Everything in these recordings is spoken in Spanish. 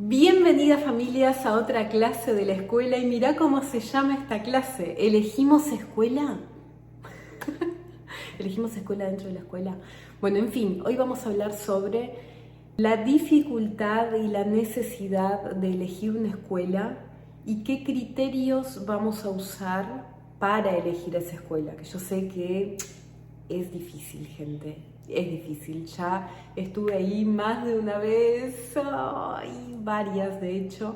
Bienvenidas familias a otra clase de la escuela y mirá cómo se llama esta clase. ¿Elegimos escuela? ¿Elegimos escuela dentro de la escuela? Bueno, en fin, hoy vamos a hablar sobre la dificultad y la necesidad de elegir una escuela y qué criterios vamos a usar para elegir esa escuela, que yo sé que es difícil, gente, es difícil. Ya estuve ahí más de una vez, varias de hecho,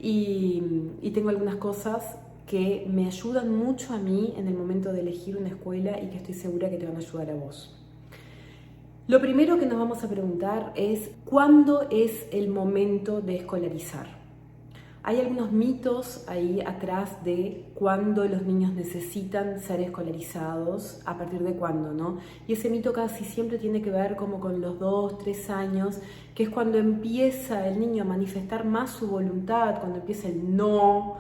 y tengo algunas cosas que me ayudan mucho a mí en el momento de elegir una escuela y que estoy segura que te van a ayudar a vos. Lo primero que nos vamos a preguntar es ¿cuándo es el momento de escolarizar? Hay algunos mitos ahí atrás de cuándo los niños necesitan ser escolarizados, a partir de cuándo, ¿no? Y ese mito casi siempre tiene que ver como con los 2, 3 años, que es cuando empieza el niño a manifestar más su voluntad, cuando empieza el no,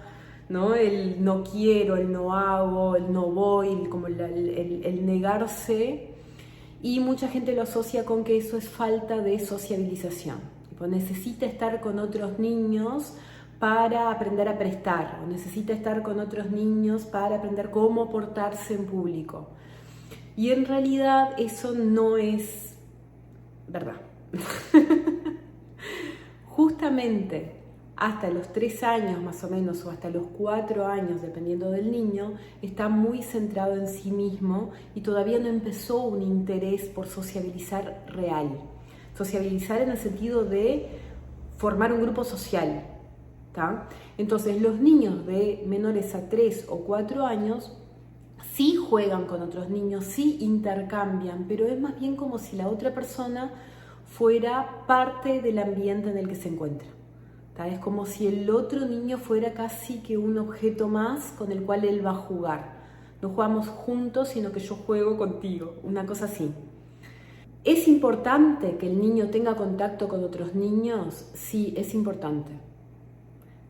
¿no? El no quiero, el no hago, el no voy, como el negarse. Y mucha gente lo asocia con que eso es falta de sociabilización. Tipo, necesita estar con otros niños para aprender a prestar, o necesita estar con otros niños para aprender cómo portarse en público. Y en realidad eso no es verdad. Justamente hasta los 3 años más o menos, o hasta los 4 años, dependiendo del niño, está muy centrado en sí mismo y todavía no empezó un interés por sociabilizar real. Sociabilizar en el sentido de formar un grupo social. ¿Tá? Entonces los niños de menores a 3 o 4 años sí juegan con otros niños, sí intercambian, pero es más bien como si la otra persona fuera parte del ambiente en el que se encuentra. ¿Tá? Es como si el otro niño fuera casi que un objeto más con el cual él va a jugar. No jugamos juntos, sino que yo juego contigo, una cosa así. ¿Es importante que el niño tenga contacto con otros niños? Sí, es importante.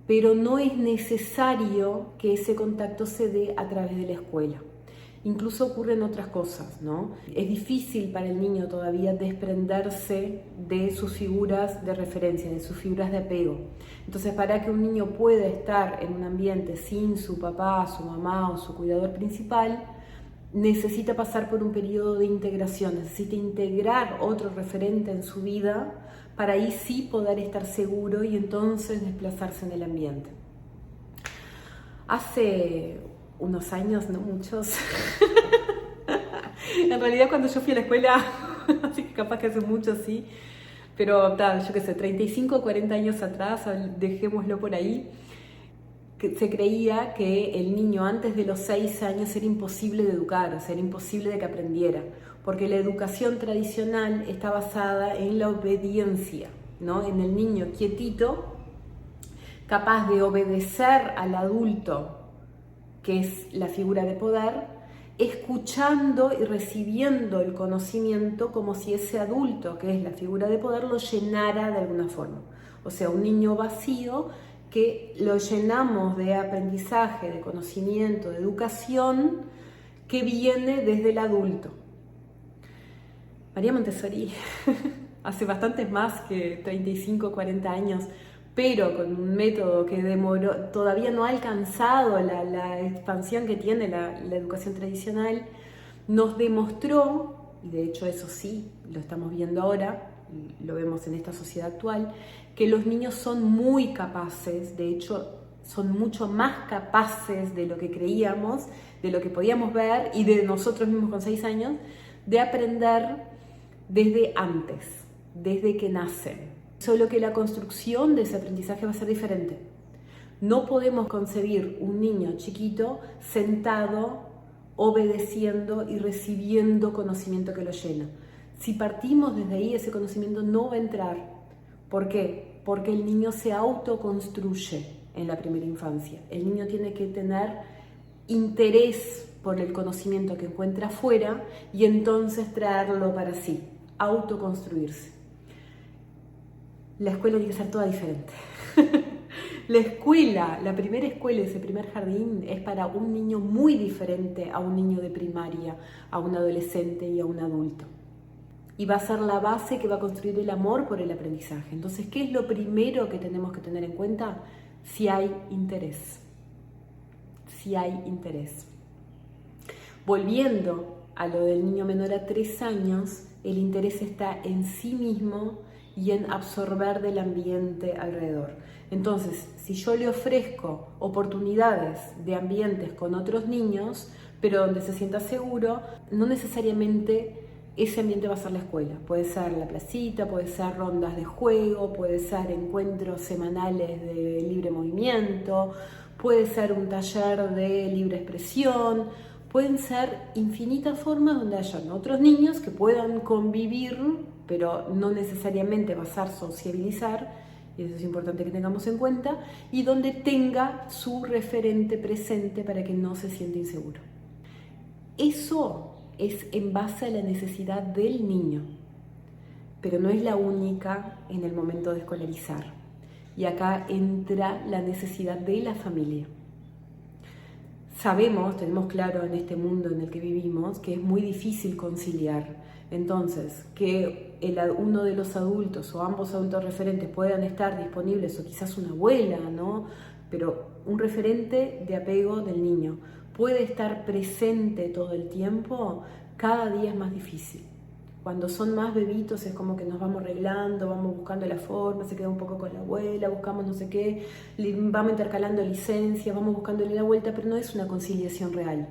Pero no es necesario que ese contacto se dé a través de la escuela. Incluso ocurren otras cosas, ¿no? Es difícil para el niño todavía desprenderse de sus figuras de referencia, de sus figuras de apego. Entonces, para que un niño pueda estar en un ambiente sin su papá, su mamá o su cuidador principal, necesita pasar por un periodo de integración, necesita integrar otro referente en su vida para ahí sí poder estar seguro y entonces desplazarse en el ambiente. Hace unos años, no muchos, en realidad cuando yo fui a la escuela, así que capaz que hace mucho sí, pero yo qué sé, 35 o 40 años atrás, dejémoslo por ahí, se creía que el niño antes de los 6 años era imposible de educar, o sea, era imposible de que aprendiera, porque la educación tradicional está basada en la obediencia, ¿no? En el niño quietito, capaz de obedecer al adulto, que es la figura de poder, escuchando y recibiendo el conocimiento como si ese adulto, que es la figura de poder, lo llenara de alguna forma. O sea, un niño vacío que lo llenamos de aprendizaje, de conocimiento, de educación que viene desde el adulto. María Montessori, hace bastantes más que 35 o 40 años, pero con un método que demoró, todavía no ha alcanzado la expansión que tiene la educación tradicional, nos demostró, y de hecho eso sí, lo estamos viendo ahora, lo vemos en esta sociedad actual, que los niños son muy capaces, de hecho son mucho más capaces de lo que creíamos, de lo que podíamos ver y de nosotros mismos con 6 años, de aprender desde antes, desde que nacen. Solo que la construcción de ese aprendizaje va a ser diferente. No podemos concebir un niño chiquito sentado, obedeciendo y recibiendo conocimiento que lo llena. Si partimos desde ahí, ese conocimiento no va a entrar. ¿Por qué? Porque el niño se autoconstruye en la primera infancia. El niño tiene que tener interés por el conocimiento que encuentra afuera y entonces traerlo para sí, autoconstruirse. La escuela tiene que ser toda diferente. La escuela, la primera escuela, ese primer jardín es para un niño muy diferente a un niño de primaria, a un adolescente y a un adulto. y va a ser la base que va a construir el amor por el aprendizaje. Entonces, ¿qué es lo primero que tenemos que tener en cuenta? Si hay interés. Si hay interés. Volviendo a lo del niño menor a 3 años, el interés está en sí mismo y en absorber del ambiente alrededor. Entonces, si yo le ofrezco oportunidades de ambientes con otros niños, pero donde se sienta seguro, no necesariamente ese ambiente va a ser la escuela. Puede ser la placita, puede ser rondas de juego, puede ser encuentros semanales de libre movimiento, puede ser un taller de libre expresión, pueden ser infinitas formas donde hayan otros niños que puedan convivir, pero no necesariamente va a ser sociabilizar, y eso es importante que tengamos en cuenta, y donde tenga su referente presente para que no se sienta inseguro. Eso es en base a la necesidad del niño, pero no es la única en el momento de escolarizar. Y acá entra la necesidad de la familia. Sabemos, tenemos claro en este mundo en el que vivimos, que es muy difícil conciliar. Entonces, que uno de los adultos o ambos adultos referentes puedan estar disponibles, o quizás una abuela, ¿no? Pero un referente de apego del niño puede estar presente todo el tiempo, cada día es más difícil. Cuando son más bebitos es como que nos vamos arreglando, vamos buscando la forma, se queda un poco con la abuela, buscamos no sé qué, vamos intercalando licencias, vamos buscándole la vuelta, pero no es una conciliación real.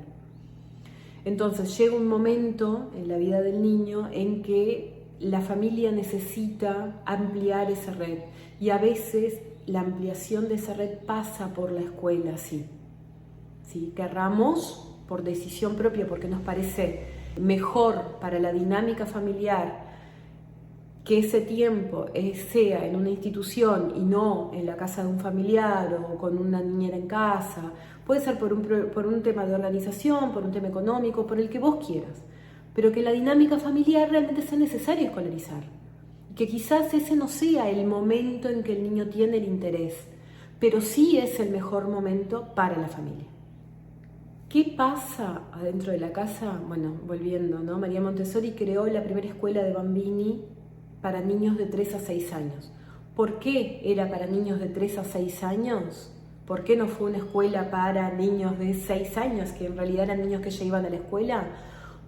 Entonces llega un momento en la vida del niño en que la familia necesita ampliar esa red, y a veces la ampliación de esa red pasa por la escuela, sí. ¿Sí? Querramos por decisión propia, porque nos parece mejor para la dinámica familiar que ese tiempo sea en una institución y no en la casa de un familiar o con una niñera en casa. Puede ser por un tema de organización, por un tema económico, por el que vos quieras, pero que la dinámica familiar realmente sea necesario escolarizar, que quizás ese no sea el momento en que el niño tiene el interés, pero sí es el mejor momento para la familia. ¿Qué pasa adentro de la casa? Bueno, volviendo, ¿no? María Montessori creó la primera escuela de Bambini para niños de 3 a 6 años. ¿Por qué era para niños de 3 a 6 años? ¿Por qué no fue una escuela para niños de 6 años, que en realidad eran niños que ya iban a la escuela?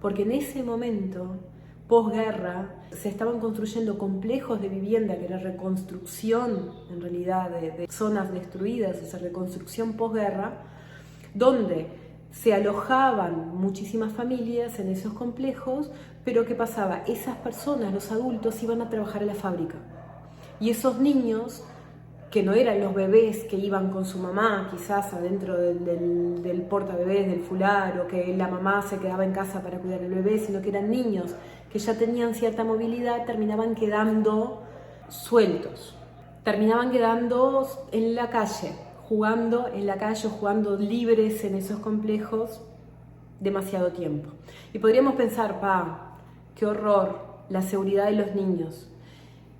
Porque en ese momento, posguerra, se estaban construyendo complejos de vivienda, que era reconstrucción en realidad de zonas destruidas, o sea, reconstrucción posguerra, donde se alojaban muchísimas familias en esos complejos, pero ¿qué pasaba? Esas personas, los adultos, iban a trabajar en la fábrica. Y esos niños, que no eran los bebés que iban con su mamá, quizás adentro del portabebés, del fular, o que la mamá se quedaba en casa para cuidar al bebé, sino que eran niños que ya tenían cierta movilidad, terminaban quedando sueltos, terminaban quedando en la calle, jugando en la calle, jugando libres en esos complejos demasiado tiempo. Y podríamos pensar, qué horror, la seguridad de los niños.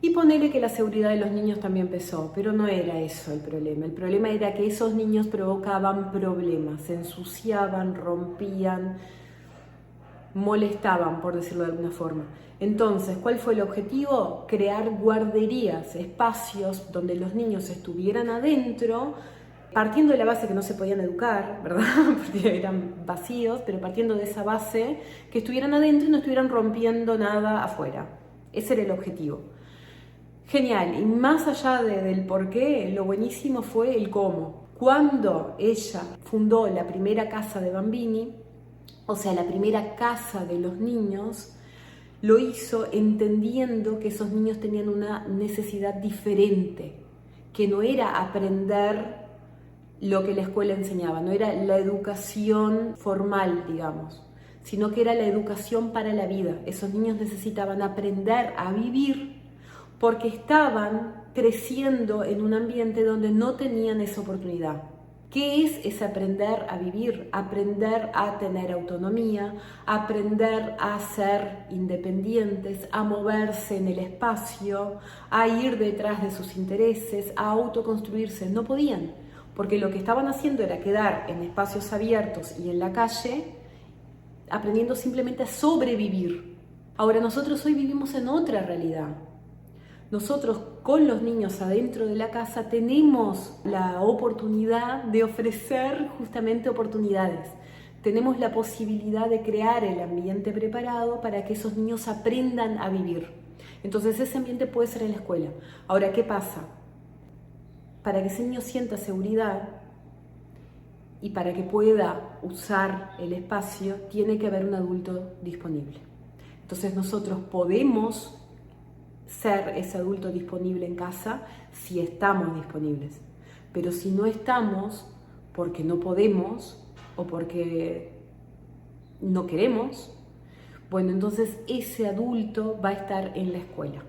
Y ponerle que la seguridad de los niños también pesó, pero no era eso el problema. El problema era que esos niños provocaban problemas, se ensuciaban, rompían, molestaban, por decirlo de alguna forma. Entonces, ¿cuál fue el objetivo? Crear guarderías, espacios donde los niños estuvieran adentro, partiendo de la base que no se podían educar, ¿verdad? Porque eran vacíos, pero partiendo de esa base, que estuvieran adentro y no estuvieran rompiendo nada afuera. Ese era el objetivo. Genial, y más allá del por qué, lo buenísimo fue el cómo. Cuando ella fundó la primera casa de Bambini, o sea, la primera casa de los niños, lo hizo entendiendo que esos niños tenían una necesidad diferente, que no era aprender lo que la escuela enseñaba, no era la educación formal, digamos, sino que era la educación para la vida. Esos niños necesitaban aprender a vivir porque estaban creciendo en un ambiente donde no tenían esa oportunidad. ¿Qué es ese aprender a vivir? Aprender a tener autonomía, aprender a ser independientes, a moverse en el espacio, a ir detrás de sus intereses, a autoconstruirse. No podían, porque lo que estaban haciendo era quedar en espacios abiertos y en la calle, aprendiendo simplemente a sobrevivir. Ahora nosotros hoy vivimos en otra realidad. Nosotros con los niños adentro de la casa tenemos la oportunidad de ofrecer justamente oportunidades. Tenemos la posibilidad de crear el ambiente preparado para que esos niños aprendan a vivir. Entonces ese ambiente puede ser en la escuela. Ahora, ¿qué pasa? Para que ese niño sienta seguridad y para que pueda usar el espacio, tiene que haber un adulto disponible. Entonces nosotros podemos ser ese adulto disponible en casa si estamos disponibles. Pero si no estamos, porque no podemos o porque no queremos, bueno, entonces ese adulto va a estar en la escuela.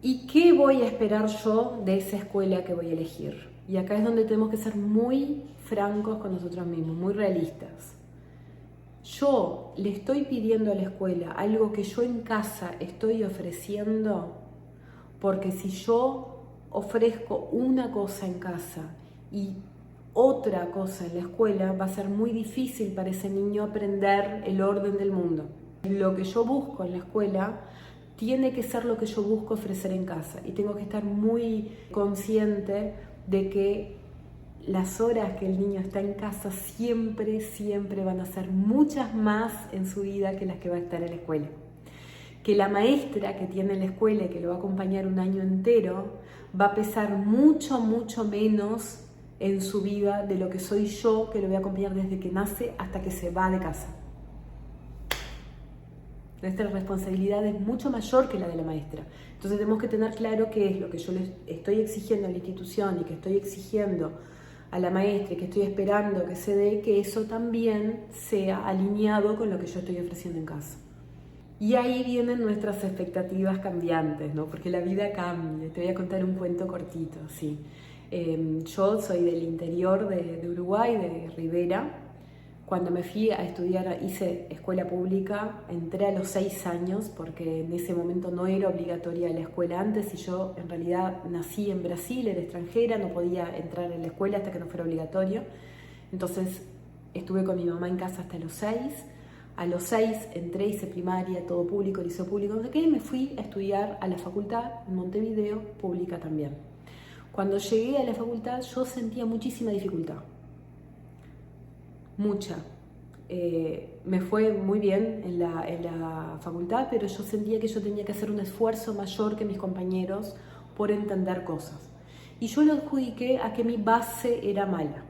¿Y qué voy a esperar yo de esa escuela que voy a elegir? Y acá es donde tenemos que ser muy francos con nosotros mismos, muy realistas. Yo le estoy pidiendo a la escuela algo que yo en casa estoy ofreciendo, porque si yo ofrezco una cosa en casa y otra cosa en la escuela, va a ser muy difícil para ese niño aprender el orden del mundo. Lo que yo busco en la escuela tiene que ser lo que yo busco ofrecer en casa, y tengo que estar muy consciente de que las horas que el niño está en casa siempre van a ser muchas más en su vida que las que va a estar en la escuela. Que la maestra que tiene en la escuela y que lo va a acompañar un año entero va a pesar mucho menos en su vida de lo que soy yo, que lo voy a acompañar desde que nace hasta que se va de casa. Nuestra responsabilidad es mucho mayor que la de la maestra. Entonces tenemos que tener claro qué es lo que yo le estoy exigiendo a la institución y que estoy exigiendo a la maestra y que estoy esperando que se dé, que eso también sea alineado con lo que yo estoy ofreciendo en casa. Y ahí vienen nuestras expectativas cambiantes, ¿no? Porque la vida cambia. Te voy a contar un cuento cortito, sí. Yo soy del interior de Uruguay, de Rivera. Cuando me fui a estudiar, hice escuela pública, entré a los 6 años, porque en ese momento no era obligatoria la escuela antes, y yo en realidad nací en Brasil, era extranjera, no podía entrar en la escuela hasta que no fuera obligatorio. Entonces estuve con mi mamá en casa hasta los 6. A los 6 entré, hice primaria, todo público, liceo público, no sé qué, y me fui a estudiar a la facultad en Montevideo, pública también. Cuando llegué a la facultad yo sentía muchísima dificultad, mucha. Me fue muy bien en la facultad, pero yo sentía que yo tenía que hacer un esfuerzo mayor que mis compañeros por entender cosas. Y yo lo adjudiqué a que mi base era mala.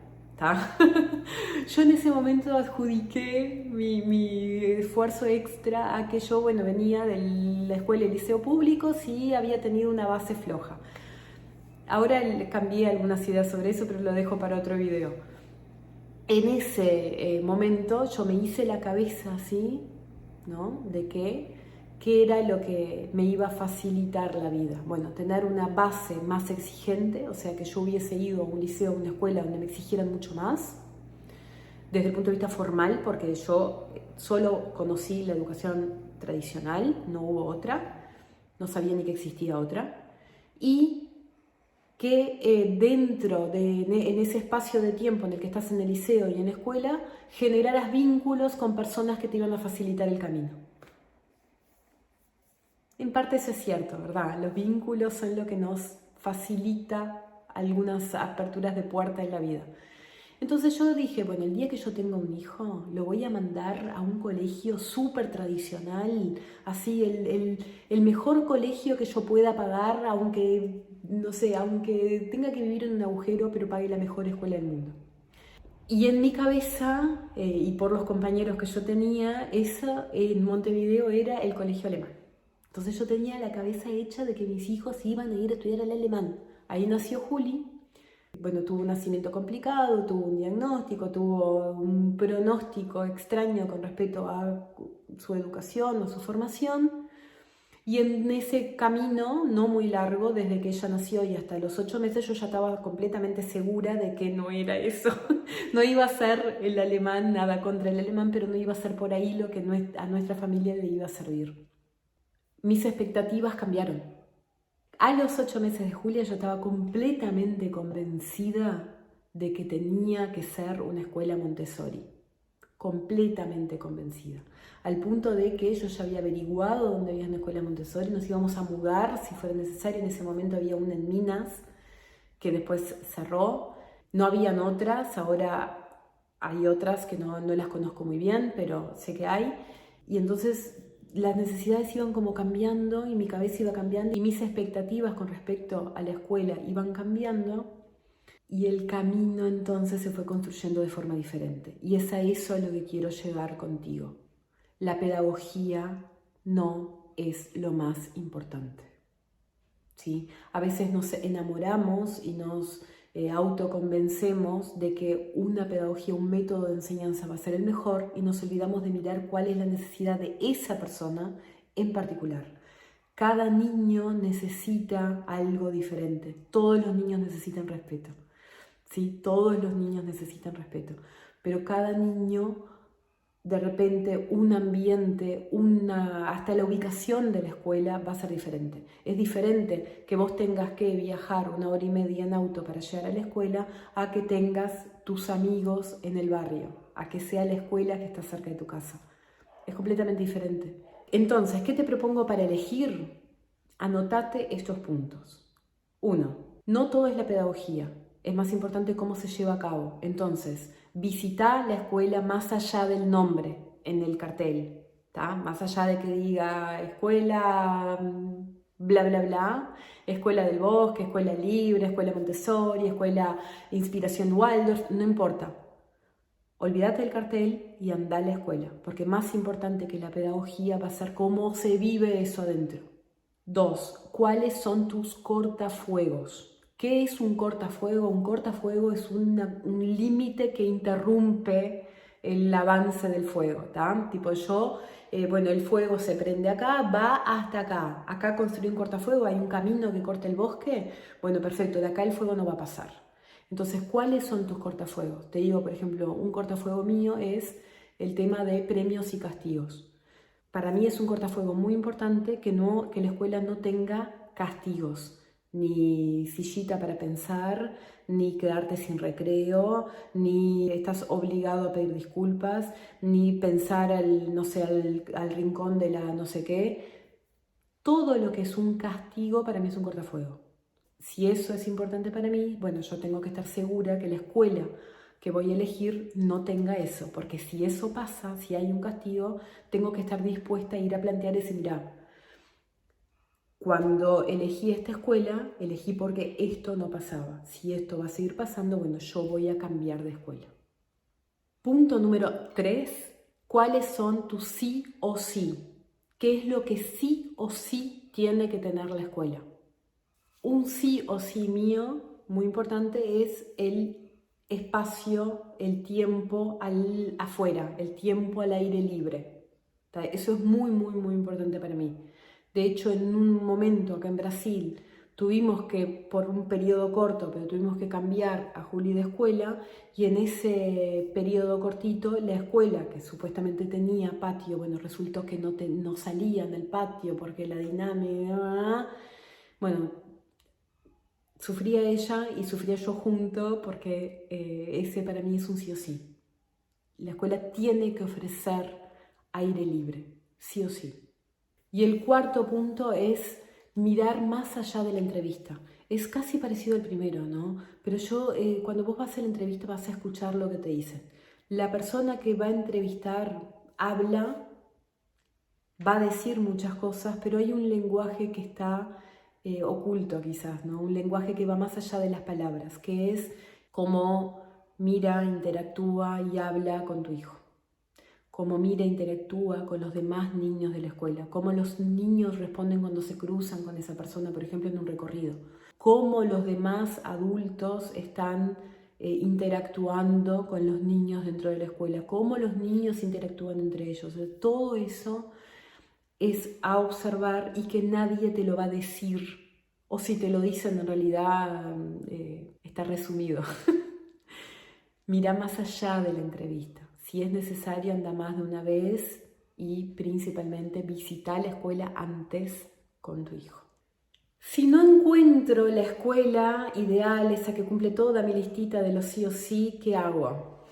Yo en ese momento adjudiqué mi esfuerzo extra a que yo, bueno, venía de la escuela y liceo público, sí había tenido una base floja. Ahora cambié algunas ideas sobre eso, pero lo dejo para otro video. En ese momento yo me hice la cabeza así, ¿no? De qué era lo que me iba a facilitar la vida. Bueno, tener una base más exigente, o sea, que yo hubiese ido a un liceo, a una escuela donde me exigieran mucho más, desde el punto de vista formal, porque yo solo conocí la educación tradicional, no hubo otra, no sabía ni que existía otra, y que en ese espacio de tiempo en el que estás en el liceo y en la escuela, generaras vínculos con personas que te iban a facilitar el camino. En parte eso es cierto, ¿verdad? Los vínculos son lo que nos facilita algunas aperturas de puerta en la vida. Entonces yo dije, bueno, el día que yo tenga un hijo, lo voy a mandar a un colegio súper tradicional, así, el mejor colegio que yo pueda pagar, aunque, no sé, aunque tenga que vivir en un agujero, pero pague la mejor escuela del mundo. Y en mi cabeza, y por los compañeros que yo tenía, esa en Montevideo era el colegio alemán. Entonces yo tenía la cabeza hecha de que mis hijos iban a ir a estudiar al alemán. Ahí nació Juli. Bueno, tuvo un nacimiento complicado, tuvo un diagnóstico, tuvo un pronóstico extraño con respecto a su educación o su formación. Y en ese camino, no muy largo, desde que ella nació y hasta los 8 meses, yo ya estaba completamente segura de que no era eso. No iba a ser el alemán, nada contra el alemán, pero no iba a ser por ahí lo que a nuestra familia le iba a servir. Mis expectativas cambiaron. A los 8 meses de Julia yo estaba completamente convencida de que tenía que ser una escuela Montessori. completamente convencida, al punto de que yo ya había averiguado dónde había una escuela Montessori, nos íbamos a mudar si fuera necesario. En ese momento había una en Minas que después cerró, no habían otras, ahora hay otras que no las conozco muy bien, pero sé que hay, y entonces las necesidades iban como cambiando y mi cabeza iba cambiando y mis expectativas con respecto a la escuela iban cambiando. Y el camino entonces se fue construyendo de forma diferente. Y es a eso a lo que quiero llegar contigo. La pedagogía no es lo más importante, ¿sí? A veces nos enamoramos y nos autoconvencemos de que una pedagogía, un método de enseñanza va a ser el mejor y nos olvidamos de mirar cuál es la necesidad de esa persona en particular. Cada niño necesita algo diferente. Todos los niños necesitan respeto. ¿Sí? Todos los niños necesitan respeto, pero cada niño, de repente, un ambiente, hasta la ubicación de la escuela va a ser diferente. Es diferente que vos tengas que viajar 1 hora y media en auto para llegar a la escuela a que tengas tus amigos en el barrio, a que sea la escuela que está cerca de tu casa. Es completamente diferente. Entonces, ¿qué te propongo para elegir? Anotate estos puntos. 1. No todo es la pedagogía. Es más importante cómo se lleva a cabo. Entonces, visita la escuela más allá del nombre en el cartel, ¿tá? Más allá de que diga escuela bla bla bla, escuela del bosque, escuela libre, escuela Montessori, escuela Inspiración Waldorf, no importa. Olvídate del cartel y anda a la escuela, porque más importante que la pedagogía va a ser cómo se vive eso adentro. 2. ¿Cuáles son tus cortafuegos? ¿Qué es un cortafuego? Un cortafuego es un límite que interrumpe el avance del fuego, ¿tá? Tipo el fuego se prende acá, va hasta acá. Acá construí un cortafuego, hay un camino que corta el bosque. Bueno, perfecto, de acá el fuego no va a pasar. Entonces, ¿cuáles son tus cortafuegos? Te digo, por ejemplo, un cortafuego mío es el tema de premios y castigos. Para mí es un cortafuego muy importante que la escuela no tenga castigos, ni sillita para pensar, ni quedarte sin recreo, ni estás obligado a pedir disculpas, ni pensar al rincón de la no sé qué. Todo lo que es un castigo para mí es un cortafuego. Si eso es importante para mí, bueno, yo tengo que estar segura que la escuela que voy a elegir no tenga eso, porque si eso pasa, si hay un castigo, tengo que estar dispuesta a ir a plantear ese, mirá, cuando elegí esta escuela, elegí porque esto no pasaba. Si esto va a seguir pasando, bueno, yo voy a cambiar de escuela. Punto número 3, ¿cuáles son tus sí o sí? ¿Qué es lo que sí o sí tiene que tener la escuela? Un sí o sí mío, muy importante, es el espacio, el tiempo afuera, el tiempo al aire libre. Eso es muy, muy, muy importante para mí. De hecho, en un momento acá en Brasil tuvimos que, por un periodo corto, pero tuvimos que cambiar a Juli de escuela, y en ese periodo cortito la escuela, que supuestamente tenía patio, bueno, resultó que no salía en el patio porque la dinámica, bueno, sufría ella y sufría yo junto, porque ese para mí es un sí o sí. La escuela tiene que ofrecer aire libre, sí o sí. Y el cuarto punto es mirar más allá de la entrevista. Es casi parecido al primero, ¿no? Pero cuando vos vas a hacer la entrevista vas a escuchar lo que te dicen. La persona que va a entrevistar habla, va a decir muchas cosas, pero hay un lenguaje que está oculto quizás, ¿no? Un lenguaje que va más allá de las palabras, que es cómo mira, interactúa y habla con tu hijo. Cómo mira e interactúa con los demás niños de la escuela, cómo los niños responden cuando se cruzan con esa persona, por ejemplo, en un recorrido, cómo los demás adultos están interactuando con los niños dentro de la escuela, cómo los niños interactúan entre ellos. Todo eso es a observar y que nadie te lo va a decir, o si te lo dicen en realidad está resumido. Mira más allá de la entrevista. Si es necesario, anda más de una vez y principalmente visita la escuela antes con tu hijo. Si no encuentro la escuela ideal, esa que cumple toda mi listita de los sí o sí, ¿qué hago?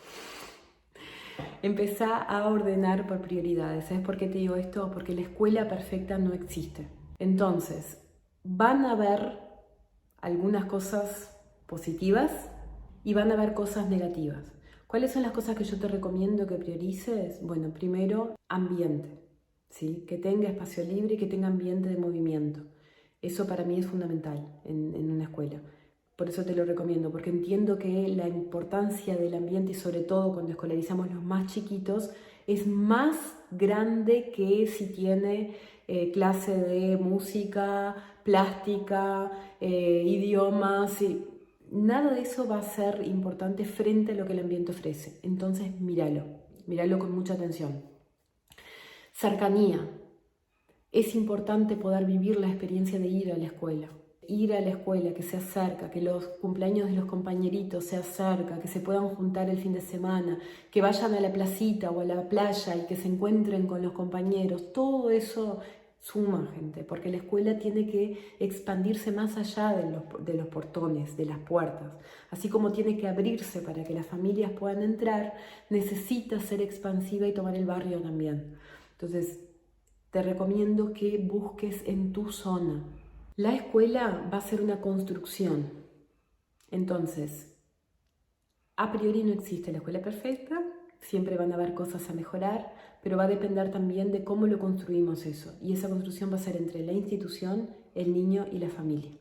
empezá a ordenar por prioridades. ¿Sabes por qué te digo esto? Porque la escuela perfecta no existe. Entonces, van a haber algunas cosas positivas y van a haber cosas negativas. ¿Cuáles son las cosas que yo te recomiendo que priorices? Bueno, primero, ambiente, ¿sí? Que tenga espacio libre y que tenga ambiente de movimiento. Eso para mí es fundamental en una escuela. Por eso te lo recomiendo, porque entiendo que la importancia del ambiente y sobre todo cuando escolarizamos los más chiquitos es más grande que si tiene clase de música, plástica, idiomas. Nada de eso va a ser importante frente a lo que el ambiente ofrece. Entonces míralo con mucha atención. Cercanía. Es importante poder vivir la experiencia de ir a la escuela. Ir a la escuela, que sea cerca, que los cumpleaños de los compañeritos sea cerca, que se puedan juntar el fin de semana, que vayan a la placita o a la playa y que se encuentren con los compañeros. Todo eso suma, gente, porque la escuela tiene que expandirse más allá de los portones, de las puertas. Así como tiene que abrirse para que las familias puedan entrar, necesita ser expansiva y tomar el barrio también. Entonces, te recomiendo que busques en tu zona. La escuela va a ser una construcción. Entonces, a priori no existe la escuela perfecta, siempre van a haber cosas a mejorar, pero va a depender también de cómo lo construimos eso. Y esa construcción va a ser entre la institución, el niño y la familia.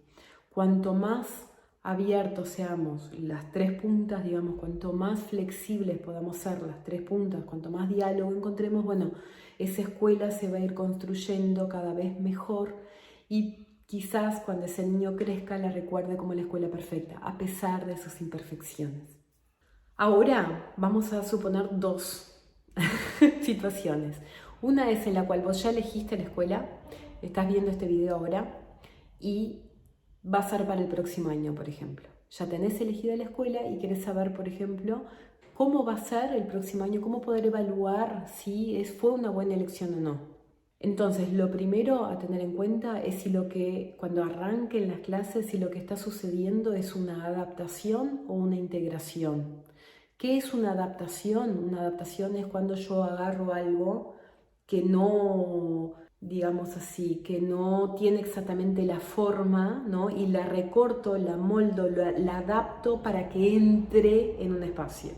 Cuanto más abiertos seamos las tres puntas, digamos, cuanto más flexibles podamos ser las tres puntas, cuanto más diálogo encontremos, bueno, esa escuela se va a ir construyendo cada vez mejor y quizás cuando ese niño crezca la recuerde como la escuela perfecta, a pesar de sus imperfecciones. Ahora vamos a suponer dos situaciones. Una es en la cual vos ya elegiste la escuela, estás viendo este video ahora y va a ser para el próximo año, por ejemplo. Ya tenés elegida la escuela y querés saber, por ejemplo, cómo va a ser el próximo año, cómo poder evaluar si fue una buena elección o no. Entonces, lo primero a tener en cuenta es si cuando arranquen las clases, si lo que está sucediendo es una adaptación o una integración. ¿Qué es una adaptación? Una adaptación es cuando yo agarro algo que no, digamos así, que no tiene exactamente la forma, ¿no? Y la recorto, la moldo, la adapto para que entre en un espacio.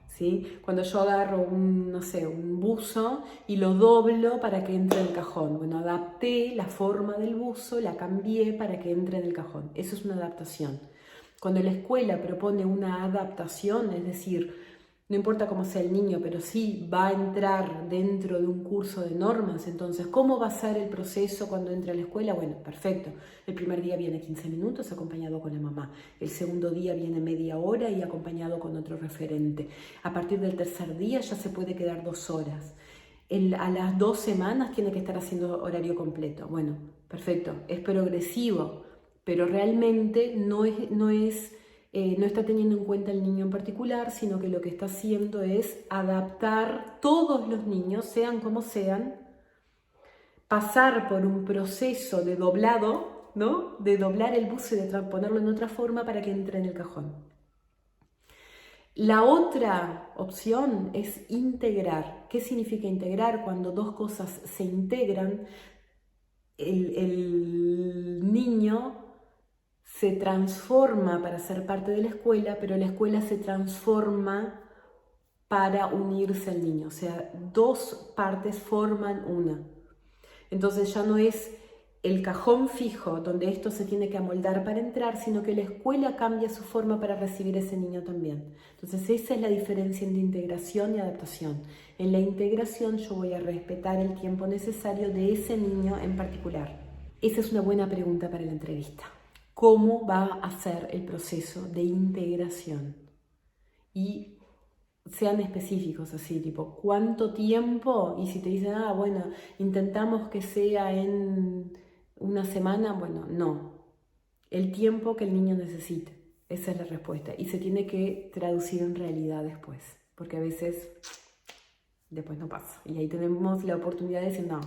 ¿Sí? Cuando yo agarro un buzo y lo doblo para que entre en el cajón. Bueno, adapté la forma del buzo, la cambié para que entre en el cajón. Eso es una adaptación. Cuando la escuela propone una adaptación, es decir, no importa cómo sea el niño, pero sí va a entrar dentro de un curso de normas, entonces, ¿cómo va a ser el proceso cuando entre a la escuela? Bueno, perfecto. El primer día viene 15 minutos acompañado con la mamá. El segundo día viene media hora y acompañado con otro referente. A partir del tercer día ya se puede quedar 2 horas. A las 2 semanas tiene que estar haciendo horario completo. Bueno, perfecto. Es progresivo, pero realmente no está teniendo en cuenta el niño en particular, sino que lo que está haciendo es adaptar todos los niños, sean como sean, pasar por un proceso de doblado, ¿no? De doblar el buzo y de ponerlo en otra forma para que entre en el cajón. La otra opción es integrar. ¿Qué significa integrar? Cuando dos cosas se integran, el niño se transforma para ser parte de la escuela, pero la escuela se transforma para unirse al niño. O sea, dos partes forman una. Entonces ya no es el cajón fijo donde esto se tiene que amoldar para entrar, sino que la escuela cambia su forma para recibir a ese niño también. Entonces esa es la diferencia entre integración y adaptación. En la integración yo voy a respetar el tiempo necesario de ese niño en particular. Esa es una buena pregunta para la entrevista. ¿Cómo va a ser el proceso de integración? Y sean específicos, así, tipo, ¿cuánto tiempo? Y si te dicen, bueno, intentamos que sea en una semana, bueno, no. El tiempo que el niño necesite, esa es la respuesta. Y se tiene que traducir en realidad después, porque a veces después no pasa. Y ahí tenemos la oportunidad de decir, no,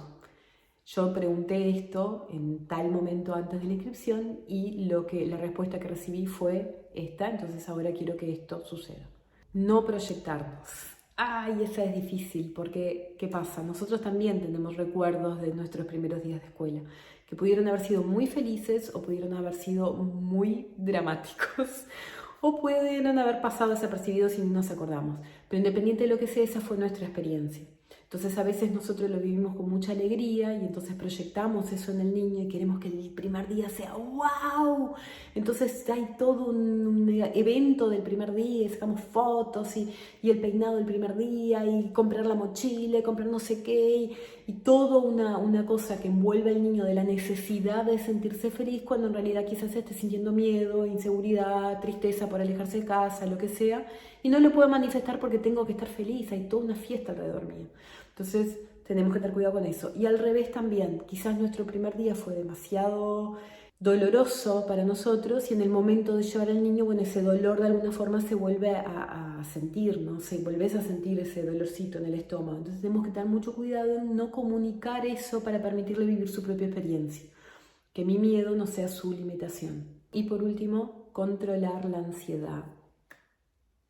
yo pregunté esto en tal momento antes de la inscripción y la respuesta que recibí fue esta, entonces ahora quiero que esto suceda. No proyectarnos. Ay, esa es difícil, porque ¿qué pasa? Nosotros también tenemos recuerdos de nuestros primeros días de escuela, que pudieron haber sido muy felices o pudieron haber sido muy dramáticos, o pueden haber pasado desapercibidos y no nos acordamos. Pero independiente de lo que sea, esa fue nuestra experiencia. Entonces a veces nosotros lo vivimos con mucha alegría y entonces proyectamos eso en el niño y queremos que el primer día sea ¡wow! Entonces hay todo un evento del primer día, y sacamos fotos y el peinado del primer día y comprar la mochila, y comprar no sé qué y todo una cosa que envuelve al niño de la necesidad de sentirse feliz cuando en realidad quizás esté sintiendo miedo, inseguridad, tristeza por alejarse de casa, lo que sea, y no lo puedo manifestar porque tengo que estar feliz, hay toda una fiesta alrededor mío. Entonces tenemos que tener cuidado con eso. Y al revés también, quizás nuestro primer día fue demasiado doloroso para nosotros y en el momento de llevar al niño, bueno, ese dolor de alguna forma se vuelve a sentir, ¿no? Se volvés a sentir ese dolorcito en el estómago. Entonces tenemos que tener mucho cuidado en no comunicar eso para permitirle vivir su propia experiencia. Que mi miedo no sea su limitación. Y por último, controlar la ansiedad.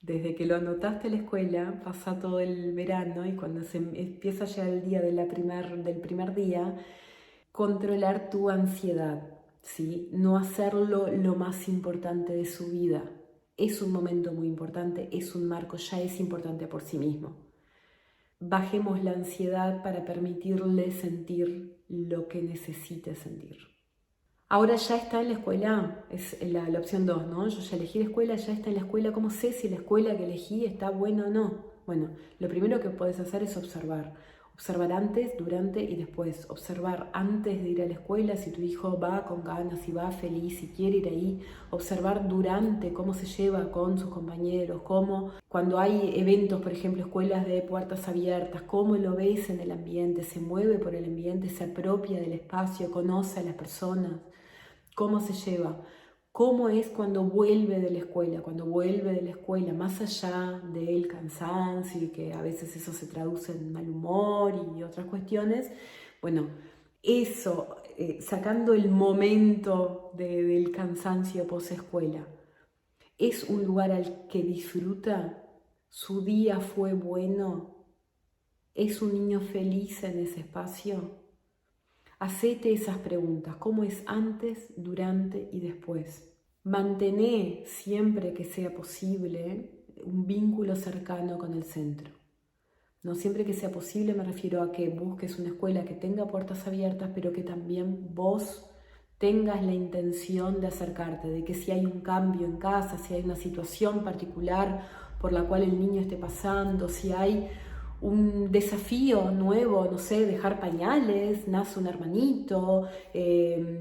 Desde que lo anotaste a la escuela, pasa todo el verano y cuando se empieza ya el día del primer día, controlar tu ansiedad, ¿sí? No hacerlo lo más importante de su vida. Es un momento muy importante, es un marco, ya es importante por sí mismo. Bajemos la ansiedad para permitirle sentir lo que necesite sentir. Ahora ya está en la escuela, es la opción 2, ¿no? Yo ya elegí la escuela, ya está en la escuela. ¿Cómo sé si la escuela que elegí está buena o no? Bueno, lo primero que puedes hacer es observar. Observar antes, durante y después. Observar antes de ir a la escuela, si tu hijo va con ganas, si va feliz, si quiere ir ahí. Observar durante, cómo se lleva con sus compañeros, cómo cuando hay eventos, por ejemplo, escuelas de puertas abiertas, cómo lo ves en el ambiente, se mueve por el ambiente, se apropia del espacio, conoce a las personas. ¿Cómo se lleva? ¿Cómo es cuando vuelve de la escuela? Cuando vuelve de la escuela, más allá del cansancio y que a veces eso se traduce en mal humor y otras cuestiones, bueno, eso, sacando el momento del cansancio post-escuela, ¿es un lugar al que disfruta? ¿Su día fue bueno? ¿Es un niño feliz en ese espacio? Hacete esas preguntas, ¿cómo es antes, durante y después? Mantené siempre que sea posible un vínculo cercano con el centro. No siempre que sea posible me refiero a que busques una escuela que tenga puertas abiertas, pero que también vos tengas la intención de acercarte, de que si hay un cambio en casa, si hay una situación particular por la cual el niño esté pasando, si hay un desafío nuevo, no sé, dejar pañales, nace un hermanito,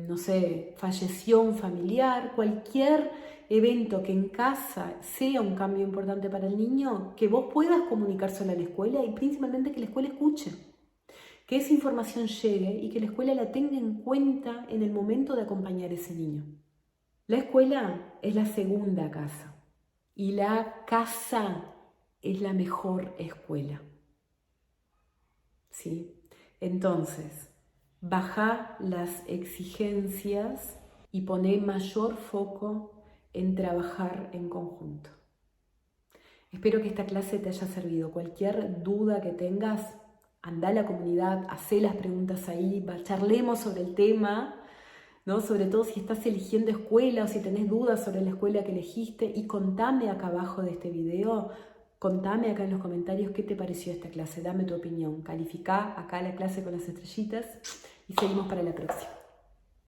no sé, falleció un familiar, cualquier evento que en casa sea un cambio importante para el niño, que vos puedas comunicárselo a la escuela y principalmente que la escuela escuche, que esa información llegue y que la escuela la tenga en cuenta en el momento de acompañar a ese niño. La escuela es la segunda casa y la casa es la mejor escuela. ¿Sí? Entonces, baja las exigencias y poné mayor foco en trabajar en conjunto. Espero que esta clase te haya servido. Cualquier duda que tengas, anda a la comunidad, hacé las preguntas ahí, charlemos sobre el tema, ¿no? Sobre todo si estás eligiendo escuela o si tenés dudas sobre la escuela que elegiste, y contame acá abajo de este video. Contame acá en los comentarios qué te pareció esta clase, dame tu opinión. Calificá acá la clase con las estrellitas y seguimos para la próxima.